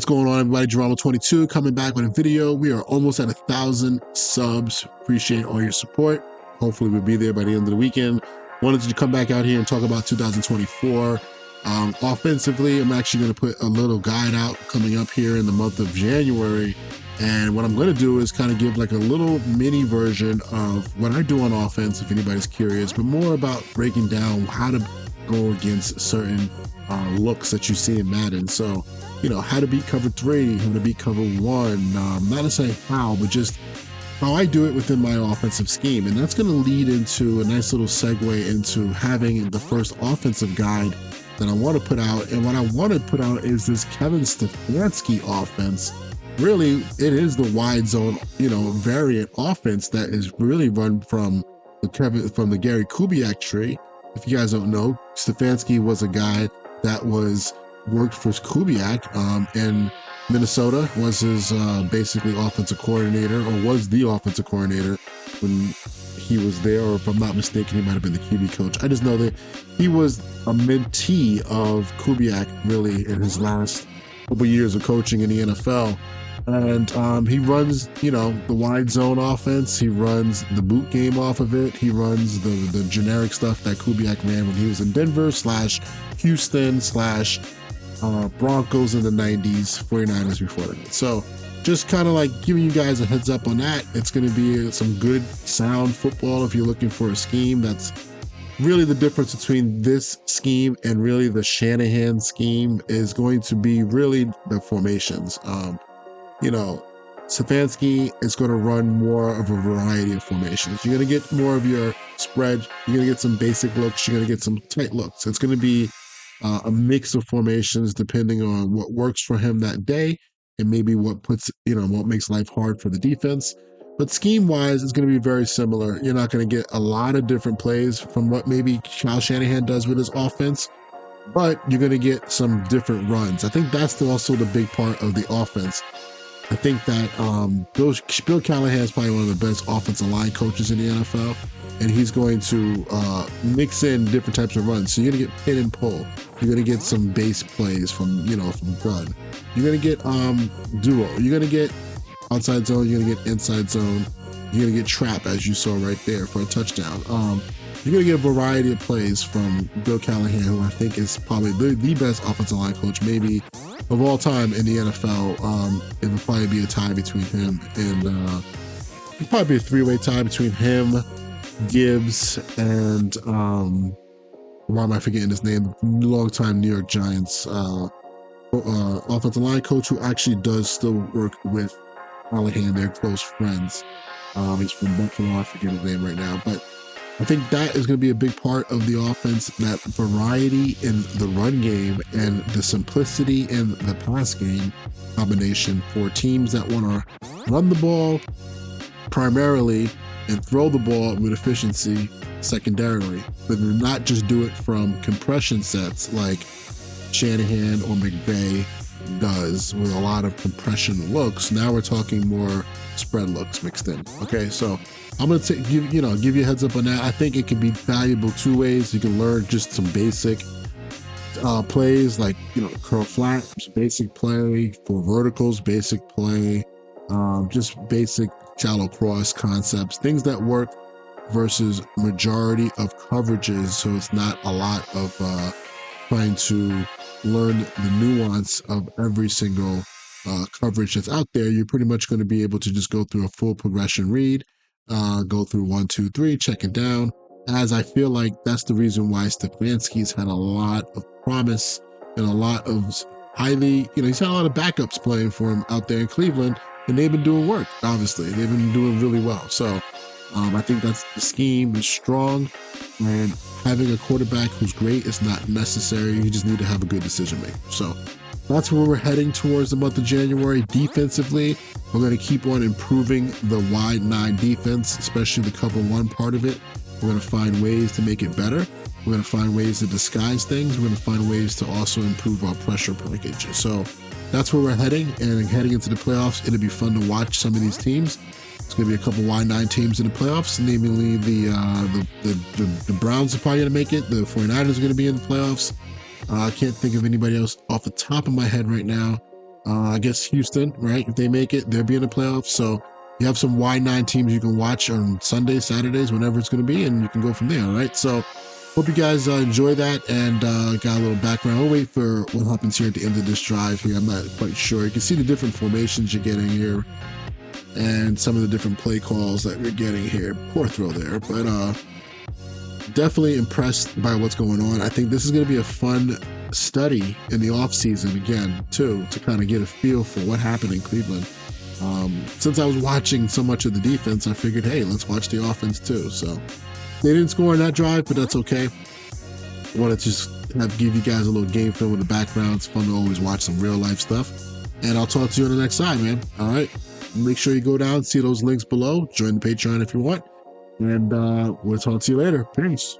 What's going on, everybody? Geronimo22 coming back with a video. We are almost at 1,000 subs. Appreciate all your support. Hopefully we'll be there by the end of the weekend. Wanted to come back out here and talk about 2024. Offensively, I'm actually going to put a little guide out coming up here in the month of January. And what I'm going to do is kind of give like a little mini version of what I do on offense, if anybody's curious, but more about breaking down how to go against certain looks that you see in Madden. So, you know, how to beat cover 3, how to beat cover 1, not necessarily how, but just how I do it within my offensive scheme. And that's going to lead into a nice little segue into having the first offensive guide that I want to put out. And what I want to put out is this Kevin Stefanski offense. Really, it is the wide zone, you know, variant offense that is really run from the Gary Kubiak tree. If you guys don't know, Stefanski was a guy that worked for Kubiak in Minnesota, was his basically offensive coordinator, or was the offensive coordinator when he was there, or if I'm not mistaken, he might have been the QB coach. I just know that he was a mentee of Kubiak really in his last couple years of coaching in the NFL. And he runs, you know, the wide zone offense. He runs the boot game off of it. He runs the generic stuff that Kubiak ran when he was in Denver / Houston / Broncos in the 90s, 49ers before that. So just kind of like giving you guys a heads up on that. It's going to be some good sound football if you're looking for a scheme. That's really the difference between this scheme and really the Shanahan scheme is going to be really the formations. You know, Stefanski is going to run more of a variety of formations. You're going to get more of your spread. You're going to get some basic looks. You're going to get some tight looks. It's going to be a mix of formations depending on what works for him that day and maybe what puts, you know, what makes life hard for the defense. But scheme-wise, it's going to be very similar. You're not going to get a lot of different plays from what maybe Kyle Shanahan does with his offense, but you're going to get some different runs. I think that's also the big part of the offense. I think that Bill Callahan is probably one of the best offensive line coaches in the NFL, and he's going to mix in different types of runs. So you're going to get pin and pull. You're going to get some base plays from gun. You're going to get duo. You're going to get outside zone. You're going to get inside zone. You're going to get trap, as you saw right there, for a touchdown. You're going to get a variety of plays from Bill Callahan, who I think is probably the best offensive line coach, maybe of all time in the NFL. It would probably be a tie between him and it'd probably be a three-way tie between him, Gibbs, and why am I forgetting his name? Longtime New York Giants offensive line coach who actually does still work with Callahan. They're close friends. He's from Buffalo. I forget his name right now, but I think that is going to be a big part of the offense, that variety in the run game and the simplicity in the pass game combination for teams that want to run the ball primarily and throw the ball with efficiency secondarily, but not just do it from compression sets like Shanahan or McVay does with a lot of compression looks. Now we're talking more spread looks mixed in. Okay, so I'm going to give you a heads up on that. I think it can be valuable two ways. You can learn just some basic plays like, you know, curl flat, basic play for verticals, basic play, just basic shallow cross concepts, things that work versus majority of coverages. So it's not a lot of trying to learn the nuance of every single coverage that's out there. You're pretty much going to be able to just go through a full progression read, go through 1, 2, 3, check it down. As I feel like that's the reason why Stefanski's had a lot of promise and a lot of highly, you know, he's had a lot of backups playing for him out there in Cleveland, and they've been doing work. Obviously, they've been doing really well. So I think that's the scheme is strong, and having a quarterback who's great is not necessary. You just need to have a good decision maker. So that's where we're heading towards the month of January. Defensively, we're going to keep on improving the wide 9 defense, especially the cover 1 part of it. We're going to find ways to make it better. We're going to find ways to disguise things. We're going to find ways to also improve our pressure breakage. So that's where we're heading, and heading into the playoffs, it'll be fun to watch some of these teams. It's going to be a couple Y9 teams in the playoffs, namely the Browns are probably going to make it. The 49ers are going to be in the playoffs. I can't think of anybody else off the top of my head right now. I guess Houston, right? If they make it, they'll be in the playoffs. So you have some Y9 teams you can watch on Sundays, Saturdays, whenever it's going to be, and you can go from there, all right? So hope you guys enjoy that and got a little background. I'll wait for what happens here at the end of this drive here. I'm not quite sure. You can see the different formations you're getting here and some of the different play calls that we're getting here. Poor throw there, but definitely impressed by what's going on. I think this is going to be a fun study in the offseason again, too, to kind of get a feel for what happened in Cleveland. Since I was watching so much of the defense, I figured, hey, let's watch the offense too. So they didn't score in that drive, but that's okay. I wanted to just give you guys a little game film in the background. It's fun to always watch some real life stuff. And I'll talk to you on the next side, man. All right. Make sure you go down, see those links below. Join the Patreon if you want. And we'll talk to you later. Peace.